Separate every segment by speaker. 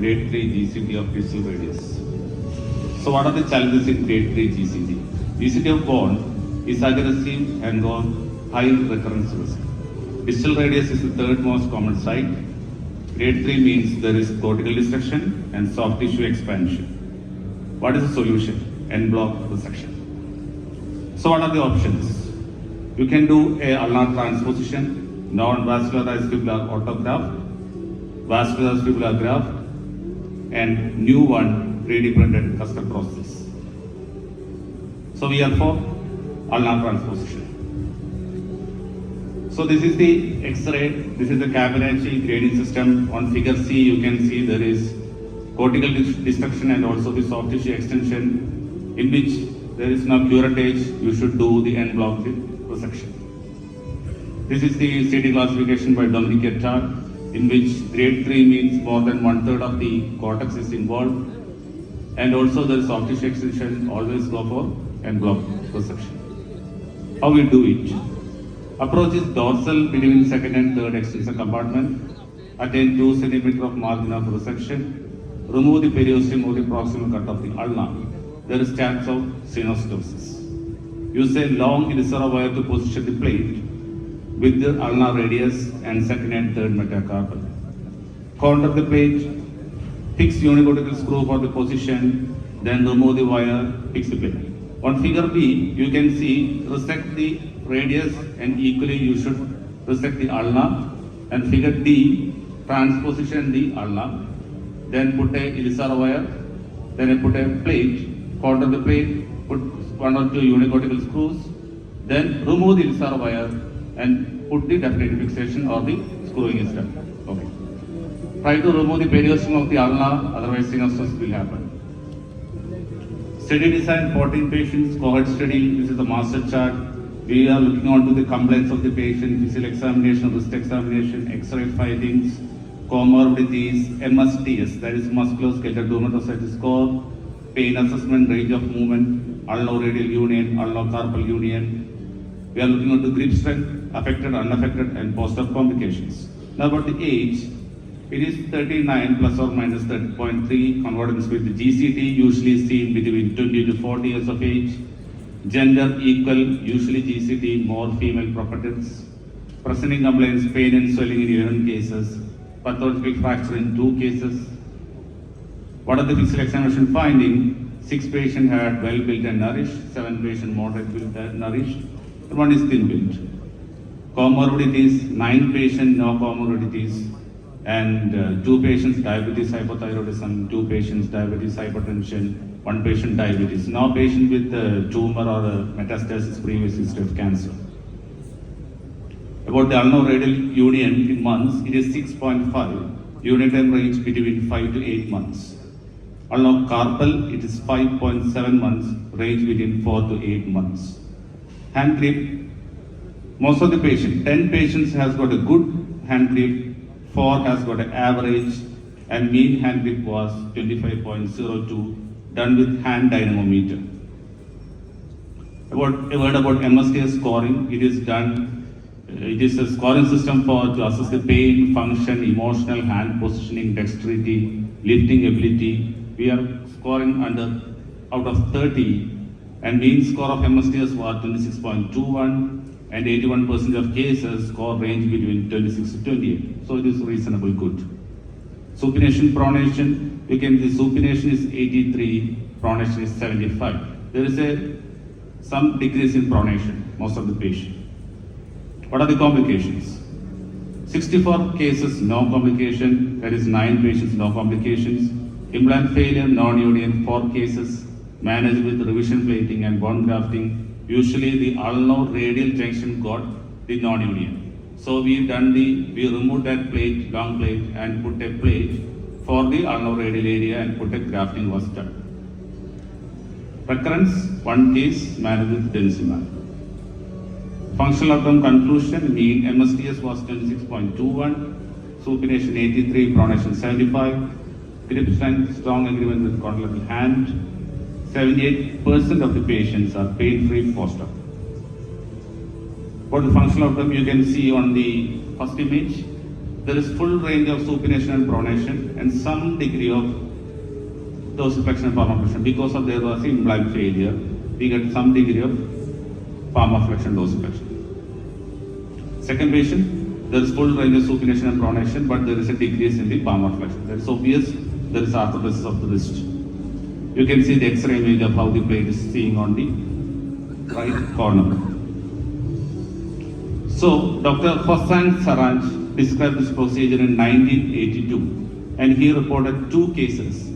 Speaker 1: grade 3 GCT of distal radius. So what are the challenges in grade 3 GCT? GCT of bone is aggressive and got high recurrence risk. Distal radius is the third most common site. Grade 3 means there is cortical dissection and soft tissue expansion. What is the solution? En bloc resection. So what are the options? You can do a ulnar transposition, non-vascularized fibular autograft, vascular fibular graft, and new one 3D printed custom process. So we are for ulnar transposition. So this is the X-ray. This is the Cabanacci grading system. On figure C, you can see there is cortical destruction and also the soft tissue extension, in which there is no curettage. You should do the en bloc resection. This is the CD classification by Dominic et al., in which grade 3 means more than 1/3 of the cortex is involved, and also the soft tissue extension. Always go for en bloc resection. How we do it? Approach is dorsal between second and third extensor compartment. Attain 2 cm of margin of resection. Remove the periosteum or the proximal cut of the ulna. There is chance of synostosis. Use a long Ilisara wire to position the plate with the ulnar radius and second and third metacarpal. Contour the plate, fix unicortical screw for the position, then remove the wire, fix the plate. On figure B, you can see resect the radius and equally you should resect the ulna, and figure D, transposition the ulna, then put a Ilisara wire, then I put a plate, contour the plate, put 1 or 2 unicortical screws, then remove the Ilisara wire and put the definitive fixation or the screwing is done. Okay. Try to remove the periosteum of the ulna, otherwise synostosis will happen. Study design, 14 patients, cohort study. This is the master chart. We are looking on to the complaints of the patient, physical examination, wrist examination, X-ray findings, comorbidities, MSTS, that is musculoskeletal dermatomyositis score, pain assessment, range of movement, ulno-radial union, ulno-carpal union. We are looking at the grip strength, affected, unaffected, and post-op complications. Now about the age, it is 39 plus or minus 30.3, concordance with the GCT, usually seen between 20 to 40 years of age. Gender equal, usually GCT, more female properties. Presenting complaints, pain and swelling in 11 cases. Pathological fracture in 2 cases. What are the physical examination finding? 6 patients had well built and nourished, 7 patients moderate built and nourished, 1 is thin built. Comorbidities, 9 patients no comorbidities, and 2 patients diabetes hypothyroidism, 2 patients diabetes hypertension, 1 patient diabetes. No patient with tumor or metastasis previous history of cancer. About the ulno-radial union in months, it is 6.5. Unit time range between 5 to 8 months. Ulno-carpal, it is 5.7 months, range between 4 to 8 months. Hand grip, most of the patients, 10 patients has got a good hand grip, 4 has got an average, and mean hand grip was 25.02, done with hand dynamometer. A word about MSTS scoring, it is a scoring system to assess the pain, function, emotional, hand positioning, dexterity, lifting ability. We are scoring out of 30, and mean score of MSTS was 26.21, and 81% of cases score range between 26 to 28. So it is reasonably good. Supination, pronation, you can see supination is 83, pronation is 75. There is some decrease in pronation, most of the patient. What are the complications? 64 cases, no complication, that is 9 patients, no complications. Implant failure, non-union, 4 cases, managed with revision plating and bone grafting. Usually the ulno-radial junction got the non-union. So we removed that plate, long plate, and put a plate for the ulno-radial area and put a grafting was done. Recurrence, 1 case, managed with denosumab. Functional outcome conclusion, mean MSTS was 26.21, supination 83, pronation 75, grip strength, strong agreement with contralateral hand. 78% of the patients are pain-free post-op. For the functional outcome, you can see on the first image, there is full range of supination and pronation and some degree of dorsiflexion and palmar flexion. Because of there was implant failure, we get some degree of palmar flexion dorsiflexion. Second patient, there is full range of supination and pronation, but there is a decrease in the palmar flexion. That's obvious. There is arthrodesis of the wrist. You can see the X-ray image of how the plate is seeing on the right corner. So, Dr. Koacon described this procedure in 1982, and he reported 2 cases.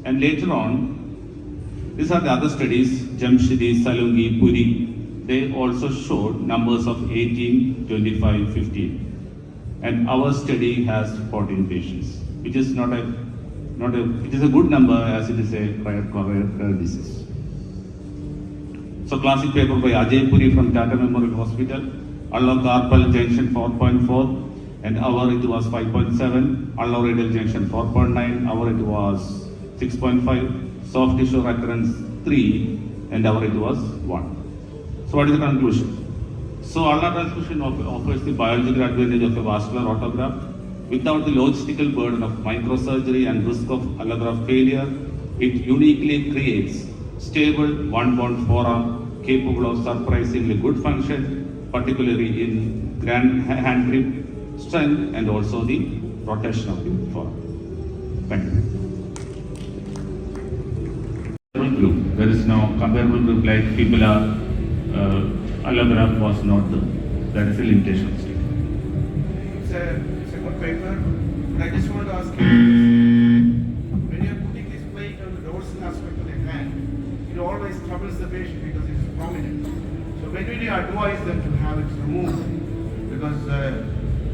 Speaker 1: And later on, these are the other studies, Jamshidi, Salungi, Puri. They also showed numbers of 18, 25, 15. And our study has 14 patients, which is it is a good number as it is a rare disease. So classic paper by Ajay Puri from Tata Memorial Hospital, allocarpal junction 4.4, and our it was 5.7, allo-radial junction 4.9, our it was 6.5, soft tissue recurrence 3, and our it was 1. So what is the conclusion? So ulnar transfusion offers the biological advantage of a vascular autograft without the logistical burden of microsurgery and risk of allograft failure. It uniquely creates stable one-bond forearm capable of surprisingly good function, particularly in grand hand grip, strength, and also the rotation of the forearm. Thank you. Group. There is no comparable group like fibula, allograft was not there. That is a limitation of state.
Speaker 2: It's a good paper, but I just want to ask you, when you're putting this plate on the dorsal aspect of the hand, it always troubles the patient because it's prominent. So when will you advise them to have it removed? Because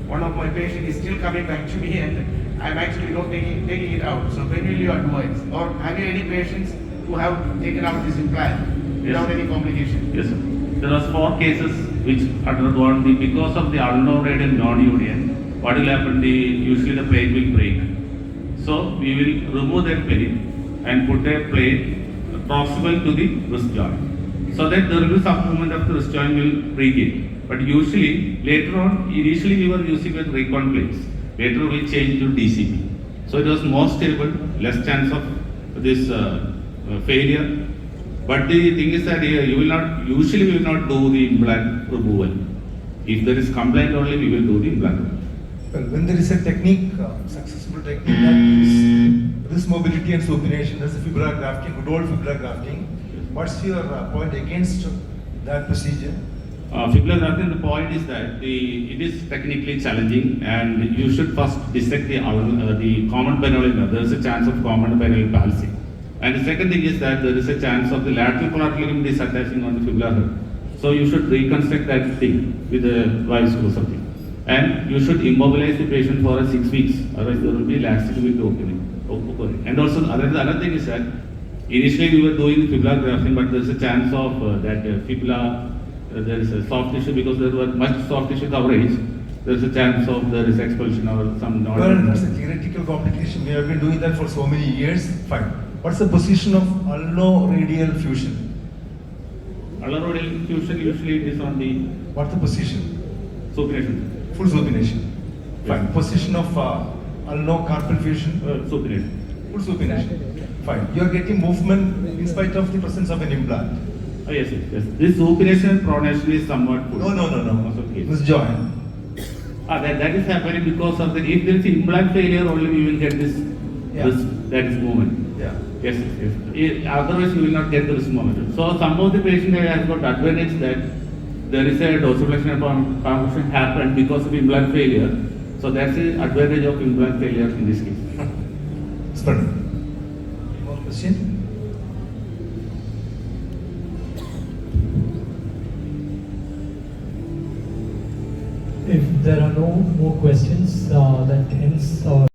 Speaker 2: one of my patients is still coming back to me and I'm actually not taking it out. So when will you advise? Or have you any patients who have taken out this implant without any complication?
Speaker 1: Yes, sir. There was 4 cases which undergone because of the ulnar-radial non-union. What will happen? Usually the plate will break. So we will remove that plate and put a plate proximal to the wrist joint, so that there will be some movement of the wrist joint will regain. But usually later on, initially we were using with Koacon plates. Later we changed to DCP. So it was more stable, less chance of this failure. But the thing is that we will not do the implant removal. If there is complaint only, we will do the implant removal.
Speaker 3: Well, when there is a technique, successful technique that is wrist mobility and supination, that's the fibular grafting, good old fibular grafting. What's your point against that procedure?
Speaker 1: Fibular grafting, the point is that it is technically challenging, and you should first dissect the common peroneal nerve. There is a chance of common peroneal palsy. And the second thing is that there is a chance of the lateral collateral ligament disattaching on the fibular nerve. So you should reconstruct that thing with a wire screw or something. And you should immobilize the patient for 6 weeks, otherwise there will be laxity with the opening. And also another thing is that initially we were doing fibular grafting, but there is a chance of that fibula, there is a soft tissue, because there was much soft tissue coverage. There is a chance of there is expulsion or some.
Speaker 3: Well, that's a theoretical complication. We have been doing that for so many years. Fine. What's the position of ulno-radial fusion?
Speaker 1: Ulno-radial fusion usually it is on the.
Speaker 3: What's the position?
Speaker 1: Supination.
Speaker 3: Full supination. Fine.
Speaker 1: Yes.
Speaker 3: Position of ulno-carpal fusion?
Speaker 1: Supination.
Speaker 3: Full supination. Fine. You are getting movement in spite of the presence of an implant.
Speaker 1: Yes. This supination and pronation is somewhat full.
Speaker 3: No. This joint.
Speaker 1: That is happening because of if there is implant failure, only we will get this that is movement.
Speaker 3: Yeah.
Speaker 1: Yes. Otherwise, you will not get this movement. So some of the patient has got advantage that there is a dorsiflexion and palmar flexion happened because of implant failure. So that's the advantage of implant failure in this case.
Speaker 3: Splendid. Any more question?
Speaker 4: If there are no more questions, that ends our